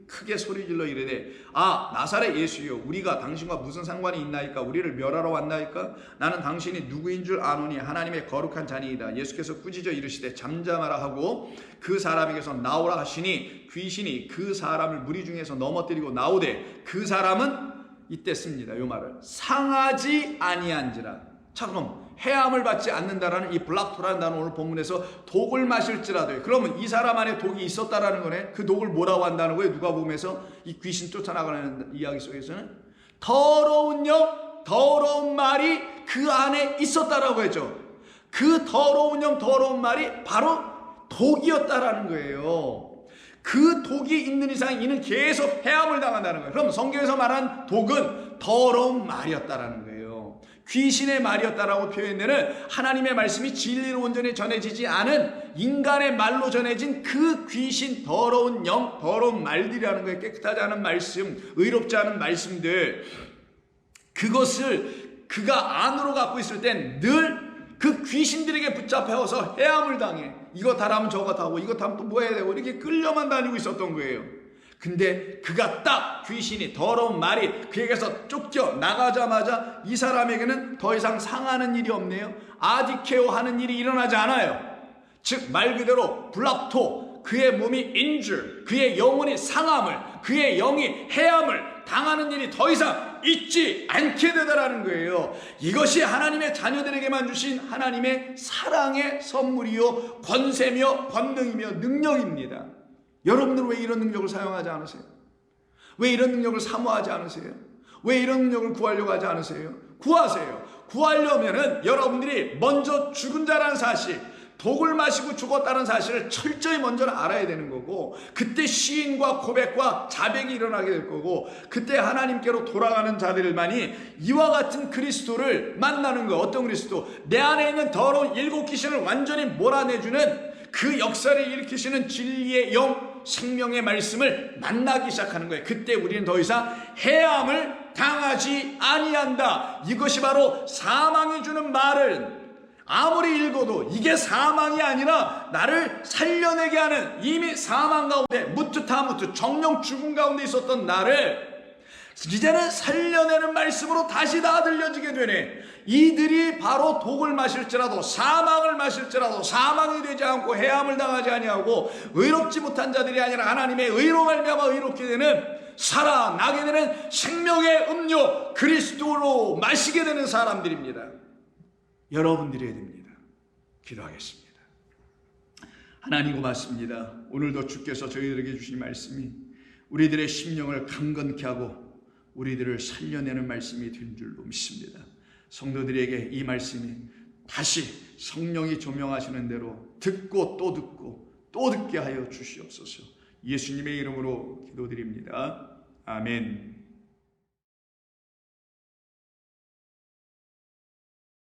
크게 소리질러 이르되 나사렛 예수여, 우리가 당신과 무슨 상관이 있나이까? 우리를 멸하러 왔나이까? 나는 당신이 누구인 줄 아노니 하나님의 거룩한 자니이다. 예수께서 꾸짖어 이르시되 잠잠하라 하고 그 사람에게서 나오라 하시니 귀신이 그 사람을 무리 중에서 넘어뜨리고 나오되 그 사람은, 이때 씁니다. 요 말을 상하지 아니한지라. 자, 그럼 해함을 받지 않는다라는 이 블락토라는 단어 오늘 본문에서 독을 마실지라도, 그러면 이 사람 안에 독이 있었다라는 거네. 그 독을 뭐라고 한다는 거예요? 누가복음에서 이 귀신 쫓아나가는 이야기 속에서는 더러운 영, 더러운 말이 그 안에 있었다라고 했죠. 그 더러운 영, 더러운 말이 바로 독이었다라는 거예요. 그 독이 있는 이상 이는 계속 해함을 당한다는 거예요. 그럼 성경에서 말한 독은 더러운 말이었다라는 거예요. 귀신의 말이었다라고 표현되는 하나님의 말씀이 진리로 온전히 전해지지 않은 인간의 말로 전해진 그 귀신, 더러운 영, 더러운 말들이라는 거예요. 깨끗하지 않은 말씀, 의롭지 않은 말씀들, 그것을 그가 안으로 갖고 있을 땐 늘 그 귀신들에게 붙잡혀서 해함을 당해. 이거 다라면 저거 다고, 이거 다면 또 뭐 해야 되고, 이렇게 끌려만 다니고 있었던 거예요. 근데 그가 딱 귀신이, 더러운 말이 그에게서 쫓겨 나가자마자 이 사람에게는 더 이상 상하는 일이 없네요. 아디케오 하는 일이 일어나지 않아요. 즉 말 그대로 블랍토, 그의 몸이 injure, 그의 영혼이 상함을, 그의 영이 해함을 당하는 일이 더 이상 있지 않게 되더라는 거예요. 이것이 하나님의 자녀들에게만 주신 하나님의 사랑의 선물이요 권세며 권능이며 능력입니다. 여러분들은 왜 이런 능력을 사용하지 않으세요? 왜 이런 능력을 사모하지 않으세요? 왜 이런 능력을 구하려고 하지 않으세요? 구하세요. 구하려면은 여러분들이 먼저 죽은 자라는 사실, 독을 마시고 죽었다는 사실을 철저히 먼저 알아야 되는 거고, 그때 시인과 고백과 자백이 일어나게 될 거고, 그때 하나님께로 돌아가는 자들만이 이와 같은 그리스도를 만나는 거예요. 어떤 그리스도? 내 안에 있는 더러운 일곱 귀신을 완전히 몰아내주는 그 역사를 일으키시는 진리의 영, 생명의 말씀을 만나기 시작하는 거예요. 그때 우리는 더 이상 해함을 당하지 아니한다. 이것이 바로 사망이 주는 말을 아무리 읽어도 이게 사망이 아니라 나를 살려내게 하는, 이미 사망 가운데 무트타무트 정령 죽음 가운데 있었던 나를 이제는 살려내는 말씀으로 다시 다 들려지게 되네. 이들이 바로 독을 마실지라도, 사망을 마실지라도 사망이 되지 않고 해함을 당하지 아니하고 의롭지 못한 자들이 아니라 하나님의 의로 말미암아 의롭게 되는, 살아나게 되는 생명의 음료 그리스도로 마시게 되는 사람들입니다. 여러분들이 됩니다. 기도하겠습니다. 하나님 고맙습니다. 오늘도 주께서 저희들에게 주신 말씀이 우리들의 심령을 강건케 하고 우리들을 살려내는 말씀이 된 줄로 믿습니다. 성도들에게 이 말씀이 다시 성령이 조명하시는 대로 듣고 또 듣게 하여 주시옵소서. 예수님의 이름으로 기도드립니다. 아멘.